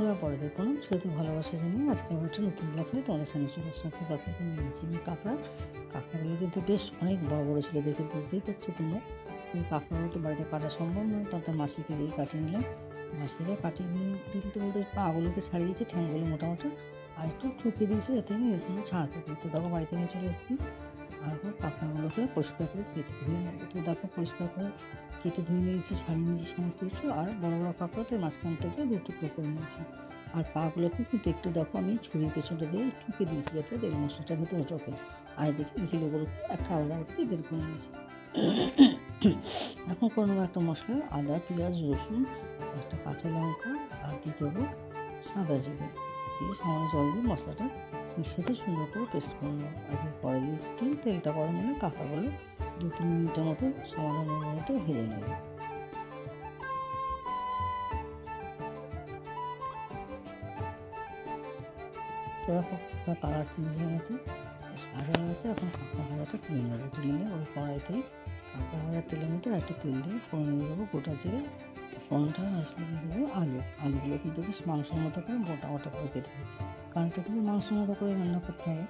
বন্ধুরা, পরে কোনো সেহেতু ভালোবাসা জানিয়ে আজকে আমি একটা নতুন ব্লগে তোমাদের সামনে চলে আসলাম। কাকুকে নিয়েছি কাঁকড়াগুলো কিন্তু বেশ অনেক বড় বড় ছিল, দেখে বুঝতেই পারছো তোমরা। কাঁকড়াগুলো তো বাড়িতে কাটা সম্ভব নয়, তাতে মাসিকে দিয়ে কাটিয়ে নিলাম। মাসিরা কাটিয়ে দিতে বলতে পাগুলোকে ছাড়িয়ে দিয়েছে, ঠ্যাংগুলো মোটামুটি আর একটু ঠুকিয়ে দিয়েছে যাতে আমি এগুলো ছাড়াতে পারি। তো দেখো বাড়িতে নিয়ে চলে এসেছি, আর কাঁকড়াগুলোকে পরিষ্কার করে কেটে ধুয়ে নেবো। তো দেখো পরিষ্কার করে কেটে ধুয়ে নিয়েছি, ছাড়িয়ে নিয়েছি সমস্ত কিছু। আর বড় বড় কাঁকড়াতে মাঝখান থেকে দু টুকরো করে নিয়েছি। আর পাগুলোকে কিন্তু একটু দেখো আমি ছুরির পেছনটা দিয়ে ঠুকে দিয়েছি যাতে তেল মশলাটা ভিতরে ঢোকে। আর দেখি ঘিলুগুলো একটা আলাদা করে বের করে নিয়েছি। এখন করে নেবো একটা মশলা, আদা, পেঁয়াজ, রসুন, একটা কাঁচা লঙ্কা, আর দিয়ে দেবো সাদা জিরে দিয়ে সামান্য জল দিয়ে মশলাটা মিশিয়ে সুন্দর করে পেস্ট করে নেবো। আর পরে দিয়ে একটু তেলটা গরম হলে কাঁকড়াগুলো 2-3 মিনিটের মতো সামান্য মতো ভেজে নেবো। কালার চেঞ্জ হয়ে গেছে, ভাজা হয়ে গেছে। এখন কাঁকড়া ভাজাটা তুলে নেবো। তুলে নিয়ে ওই কড়াইতেই কাঁকড়া ভাজা তেলের মধ্যে একটা তেল দিয়ে ফোড়ন দিয়ে দেবো গোটা জিরে। ফোড়নটা আসলে দিয়ে দেবো আলুগুলো কিন্তু বেশ মাংসের মতো করে মোটা মোটা করে কেটে দেবো, কারণ এটা কিন্তু মাংসের মতো করে রান্না করতে হবে।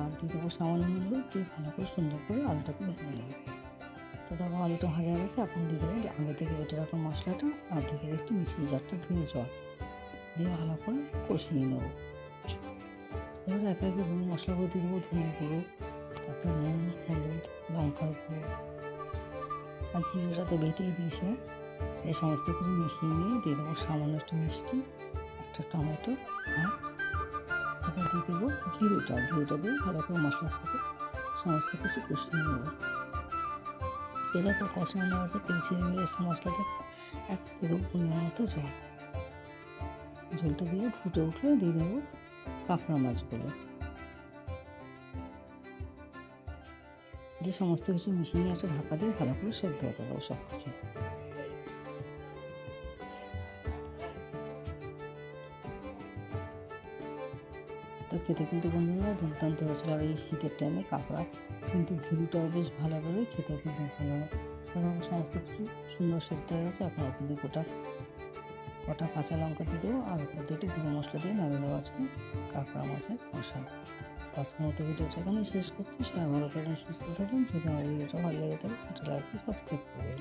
আর দিয়ে দেবো সামান্য মূল্য দিয়ে ভালো করে সুন্দর করে আলুটাকে ভেজে নেবো। তো দেখো আলুটা ভাজা হয়ে গেছে, এখন দিয়ে দেবো আগে থেকে বেটে রাখা মশলাটা, আর দিয়ে দেবো একটু মিশিয়ে জারটা ধুয়ে জল দিয়ে ভালো করে কষিয়ে নেবো। এবার একে একে গুঁড়ো মশলাগুলো দিয়ে দেবো, ধনে গুঁড়ো, তারপর নুন, হলুদ, লঙ্কার গুঁড়ো আর জিরেটা তো বেটেই দিয়েছে। এই সমস্ত কিছু মিশিয়ে নিয়ে দিয়ে দেবো সামান্য একটু মিষ্টি, একটা টমেটো, আর এবার দিয়ে দেবো ঘিউটা দিয়ে ভালো করে মশলার সাথে সমস্ত কিছু কষিয়ে নেবো। এরকম কষানো নেওয়া আছে, তেল ছেড়ে নিয়ে এসে মশলাটা এক দেবো পরিমাণ মতো ঝোলটা দিয়ে ফুটে উঠলে দিয়ে দেবো কাঁকড়া মাছগুলো দিয়ে সমস্ত কিছু মিশিয়ে নিয়ে একটা ঢাকা দিয়ে ভালো করে সেদ্ধ হতে দেবো সব কিছু। তো খেতে কিন্তু বন্ধুরা দুর্দান্ত হয়েছিল। আর এই শীতের টাইমে কাঁকড়া কিন্তু ঘিলুটাও বেশ ভালো করে খেতে কিন্তু ভালো হয়। সমস্ত কিছু সুন্দর সেদ্ধ হয়ে গেছে। এখন ওখান দিয়ে কটা কাঁচা লঙ্কা দিয়ে দেবো, আর ওপর দিয়ে একটু গুঁড়ো মশলা দিয়ে নামিয়ে দেবো আজকে কাঁকড়া মাছের কষা। আজকের মতো ভিডিওটা এখানেই শেষ করছি। সবাই ভালো থাকবেন, সুস্থ থাকবেন। যদি আমার ভিডিওটা ভালো লেগে থাকে সেটা লাইক সাবস্ক্রাইব করবেন।